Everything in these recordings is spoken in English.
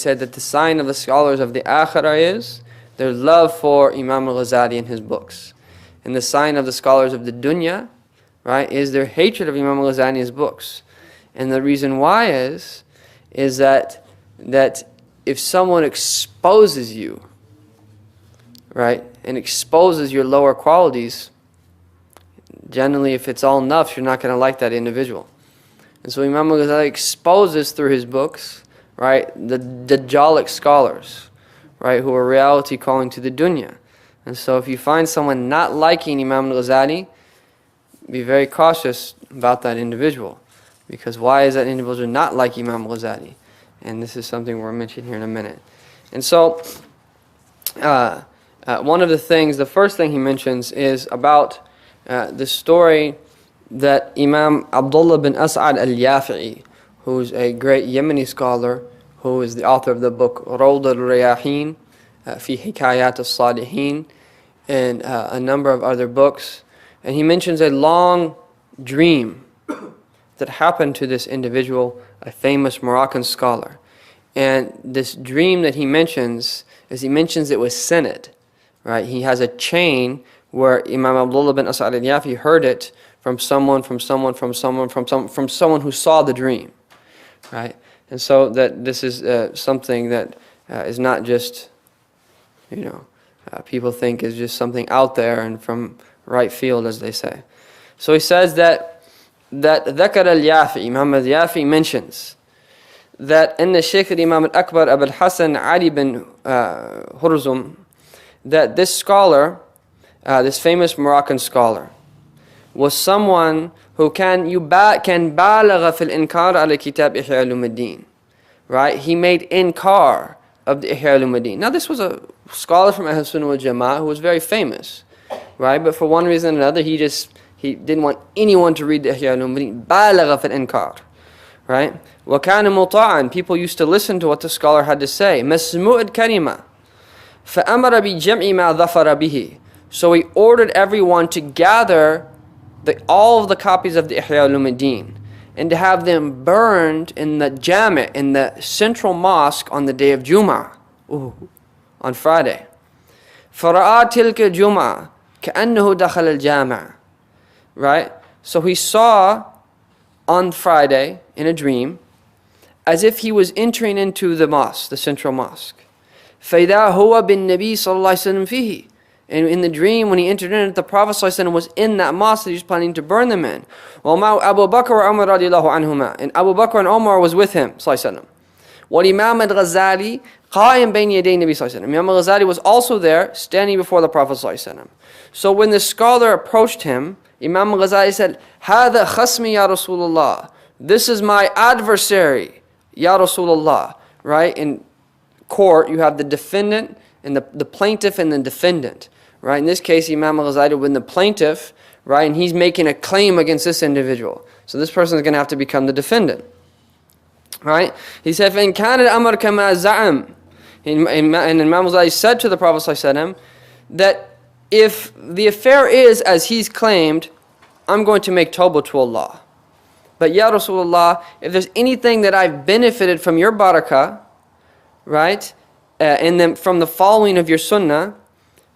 said that the sign of the scholars of the Akhirah is their love for Imam al-Ghazali and his books. And the sign of the scholars of the Dunya, right, is their hatred of Imam al-Ghazali and his books. And the reason why is that if someone exposes you, right, and exposes your lower qualities, generally if it's all nafs, you're not going to like that individual. And so Imam al-Ghazali exposes through his books, right, the Dajjalic scholars, right, who are reality calling to the dunya. And so if you find someone not liking Imam al-Ghazali, be very cautious about that individual. Because why is that individual not like Imam al-Ghazali? And this is something we'll mention here in a minute. And so, one of the things, the first thing he mentions is about the story that Imam Abdullah bin As'ad al-Yafi'i, who's a great Yemeni scholar, who is the author of the book Rawd al-Riyahin, fi Hikayat al-Salihin, and a number of other books. And he mentions a long dream that happened to this individual, a famous Moroccan scholar. And this dream that he mentions it was Senate, right? He has a chain where Imam Abdullah bin As'ad al-Yafi heard it from someone who saw the dream, right? And so that this is something that is not just, people think is just something out there and from right field, as they say. So he says that Dhakar al-Yafi, Imam al-Yafi mentions that in the Shaykh Imam al-Akbar Abu al-Hasan Ali bin Hurzum, that this scholar, this famous Moroccan scholar, was someone who can balagha fil inkar ala kitab Ihya ulumuddin, right? He made inkar of the Ihya ulumuddin. Now this was a scholar from Ahl Sunnah wal Jama'ah who was very famous, right? But for one reason or another, he didn't want anyone to read the Ihya ulumuddin. Balagha fil inkar, right? Wa kana muta'an, people used to listen to what the scholar had to say. Masmu'ad kalima, fa amara bi jam'i ma dhafara bihi. So he ordered everyone to gather all of the copies of the Ihya ulumuddin and to have them burned in the Jami', in the central mosque on the day of Jum'ah, on Friday. فَرَآ تِلْكَ الْجُمْعَةِ كَأَنَّهُ دَخَلَ الْجَامِعَ. Right? So he saw on Friday in a dream as if he was entering into the mosque, the central mosque. فَإِذَا هُوَ بِالنَّبِي صَلَّى اللَّهِ عَلَيْهِ وسلم. And in the dream, when he entered in, the Prophet ﷺ was in that mosque that he was planning to burn them in. وَمَعُ أَبُو بَكْرَ وَعُمَرَ رَضِيَ اللَّهُ عَنْهُمَا. And Abu Bakr and Omar was with him, ﷺ. وَالْإِمَامَ الْغَزَالِي قَائِمْ بَيْنِ يَدَيْ النَّبِي ﷺ. Imam al-Ghazali was also there, standing before the Prophet ﷺ. So when the scholar approached him, Imam al-Ghazali said, هَذَا خَصْمِي يَا رَسُولَ اللَّهِ. This is my adversary, Ya Rasulullah. Right? In court, you have the defendant, and the plaintiff and the defendant. Right? In this case, Imam al-Ghazali was the plaintiff, right? And he's making a claim against this individual. So this person is going to have to become the defendant. Right? He said, فَإِنْ كَانَ الْأَمْرُ كَمَا زَعَمْ. And Imam al-Ghazali said to the Prophet ﷺ that if the affair is as he's claimed, I'm going to make tawbah to Allah. But Ya Rasulullah, if there's anything that I've benefited from your barakah, right, and then from the following of your sunnah,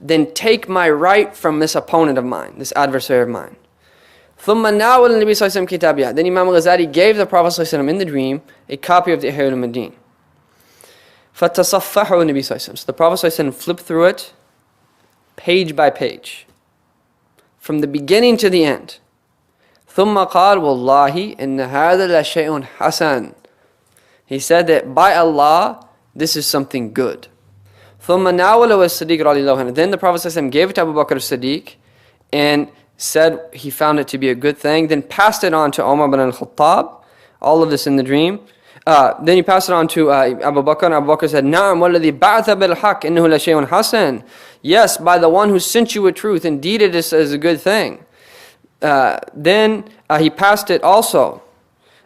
then take my right from this opponent of mine, this adversary of mine. Then Imam al-Ghazali gave the Prophet ﷺ in the dream a copy of the Ihya ulumuddin. So the Prophet ﷺ flipped through it, page by page, from the beginning to the end. ثُمَّ قَالَ وَاللَّهِ إِنَّ هَذَا لَشَيْءٌ حَسَنٌ. He said that by Allah, this is something good. ثُمَّ نَاوَلَهُ الصِّدِّيقُ رَضِيَ اللَّهُ عَنْهُ. Then the Prophet ﷺ gave it to Abu Bakr as-Siddiq and said he found it to be a good thing. Then passed it on to Umar bin al-Khattab. All of this in the dream. Then he passed it on to Abu Bakr, and Abu Bakr said, نَعَمْ وَالَّذِي بَعْثَ بِالْحَقِّ إِنَّهُ لَشَيْءٌ حَسَنٌ. Yes, by the one who sent you with truth, indeed it is a good thing. Then he passed it also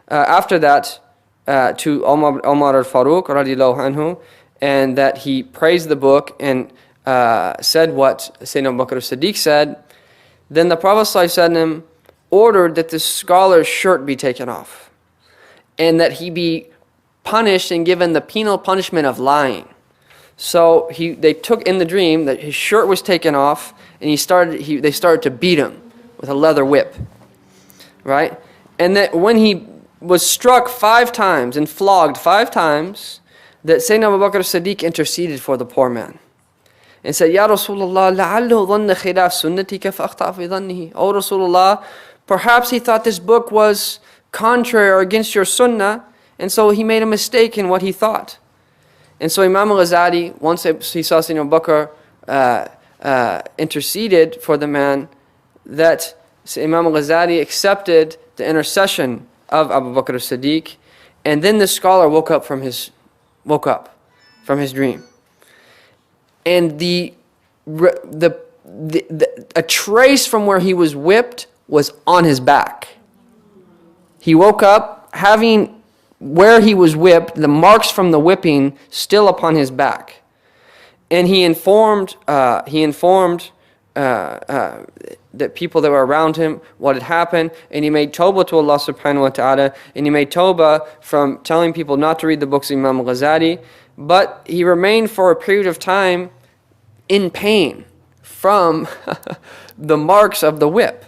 after that to Umar al-Faruq radiallahu anhu, and that he praised the book and said what Sayyidina Abu Bakr as-Siddiq said. Then the Prophet ﷺ ordered that the scholar's shirt be taken off, and that he be punished and given the penal punishment of lying. So they took in the dream that his shirt was taken off, and they started to beat him with a leather whip, right? And that when he was struck 5 times and flogged 5 times, that Sayyidina Abu Bakr as-Siddiq interceded for the poor man and said, Ya Rasulullah, لَعَلَّهُ ظَنَّ خِلَافْ سُنَّتِكَ فَأَخْطَأَ فِي ظَنِّهِ. O Rasulullah, perhaps he thought this book was contrary or against your sunnah, and so he made a mistake in what he thought. And so Imam Ghazali, once he saw Sayyidina Abu Bakr interceded for the man, that Imam Ghazali accepted the intercession of Abu Bakr as-Siddiq, and then the scholar woke up from his dream. And a trace from where he was whipped was on his back. He woke up having where he was whipped, the marks from the whipping still upon his back. And he informed the people that were around him what had happened, and he made tawbah to Allah subhanahu wa ta'ala, and he made tawbah from telling people not to read the books of Imam Ghazali, but he remained for a period of time in pain from the marks of the whip.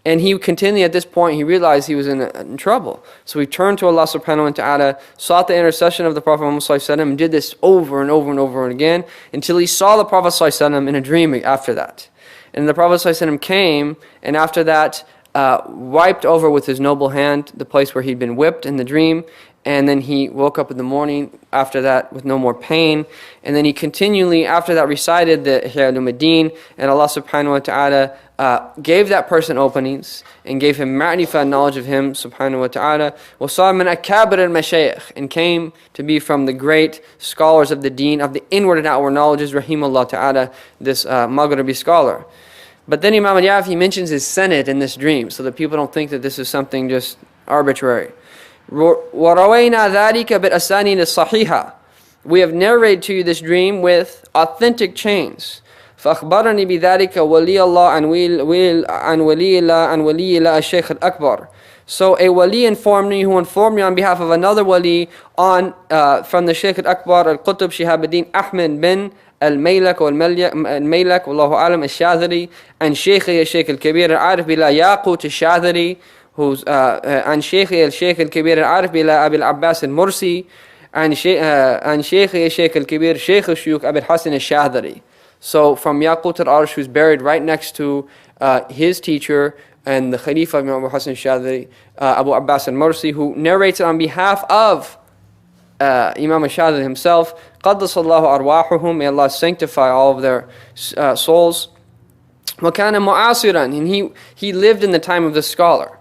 And he continued at this point, he realized he was in trouble. So he turned to Allah subhanahu wa ta'ala, sought the intercession of the Prophet Muhammad sallallahu alaihi wasallam, and did this over and over and over again until he saw the Prophet sallallahu alaihi wasallam in a dream after that. And the Prophet sallallahu alaihi wasallam came, and after that wiped over with his noble hand the place where he'd been whipped in the dream. And then he woke up in the morning after that with no more pain. And then he continually, after that, recited the Ihya al-Din, and Allah subhanahu wa ta'ala gave that person openings and gave him ma'rifah, knowledge of him subhanahu wa ta'ala. وَصَارَ مِنْ أَكَابِرِ الْمَشَايِخ, and came to be from the great scholars of the deen, of the inward and outward knowledges, rahimahullah ta'ala, this Maghribi scholar. But then Imam al-Yafi mentions his senate in this dream, so that people don't think that this is something just arbitrary. وَرَوَيْنَا ذَلِكَ بِالْأَسَانِيدِ الصَّحِيحَةِ. We have narrated to you this dream with authentic chains. فَأَخْبَرَنِي بِذَلِكَ وَلِيَ اللَّهِ عَنْ وَلِيِ اللَّهِ الشَّيْخِ الْأَكْبَرِ. So a wali informed me, who informed me on behalf of another wali from the Shaykh al-Akbar al-Qutb Shihabuddin Ahmed bin الميلك والميلك والله أعلم الشاذلي عن شيخي الشيخ الكبير العارف بلا ياقوت الشاذلي, who's عن شيخي الشيخ الكبير العارف بلا أبي العباس المرسي عن شيخي الشيخ الكبير شيخ الشيوخ أبي الحسن الشاذلي. So from Yaqut al-Arsh, who's buried right next to his teacher and the Khalifa of Imam Abu Hassan al-Shadhili, Abu Abbas al-Mursi, who narrates on behalf of Imam al-Shadhili himself, قَدَّسَ اللَّهُ أَرْوَاحُهُم, may Allah sanctify all of their souls. وَكَانَ مُعَاصِرًا, and he lived in the time of the scholar.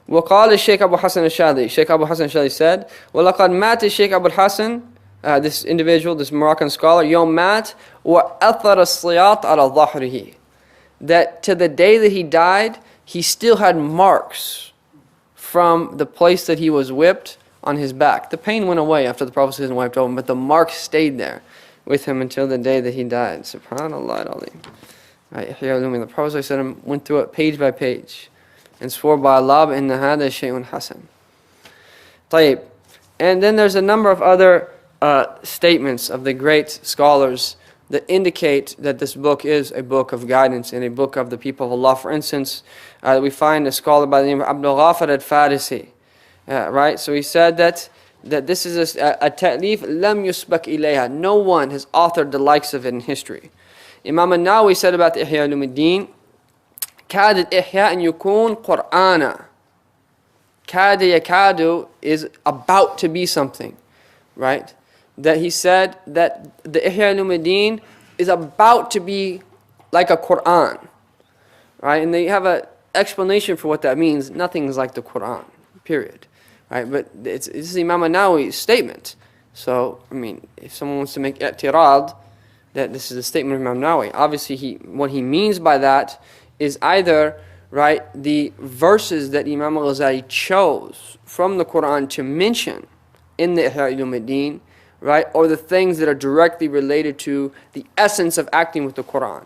وقال الشيخ أبو حسن الشاذلي, Shaykh Abu Hassan al-Shadhili said, وَلَقَدْ مَاتَ الشيخ أبو الحسن, this individual, this Moroccan scholar, يوم مات وأثر السياط على ظهره, that to the day that he died, he still had marks from the place that he was whipped on his back. The pain went away after the Prophet wiped over him, but the marks stayed there with him until the day that he died. Subhanallah al-Azim. The Prophet went through it page by page and swore by Allah, إِنَّ هَذَا شَيْءٌ حَسَنٌ. طيب. And then there's a number of other statements of the great scholars that indicate that this book is a book of guidance and a book of the people of Allah. For instance, we find a scholar by the name of Abdul Ghafar al-Farisi. Right? So he said that this is a ta'lif lam yusbak ilayha. No one has authored the likes of it in history. Imam al-Nawawi said about the Ihya al-Din, كاد الإحياء أن يكون قرآنا. كاد يكاد is about to be something, right? That he said that the Ihya al-Din is about to be like a Quran, right? And they have an explanation for what that means. Nothing is like the Quran, period, right? But this is Imam al-Nawawi's statement. So, I mean, if someone wants to make i'tirad that this is a statement of Imam Nawawi, obviously what he means by that is either, right, the verses that Imam al-Ghazali chose from the Quran to mention in the Ihya al-Din, right, or the things that are directly related to the essence of acting with the Quran.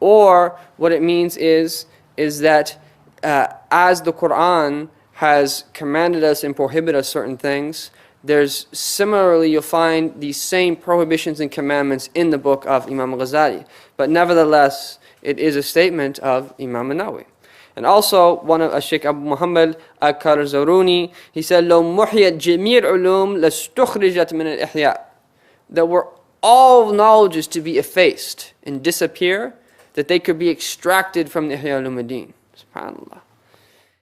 Or what it means is that as the Quran has commanded us and prohibited us certain things, there's similarly, you'll find these same prohibitions and commandments in the book of Imam Ghazali. But nevertheless, it is a statement of Imam Nawawi. And also, one of Shaykh Abu Muhammad al-Karzaruni, he said, لو محيت جميع علوم لاستخرجت من الإحياء. That were all knowledges to be effaced and disappear, that they could be extracted from the Ihya ulumuddin. SubhanAllah.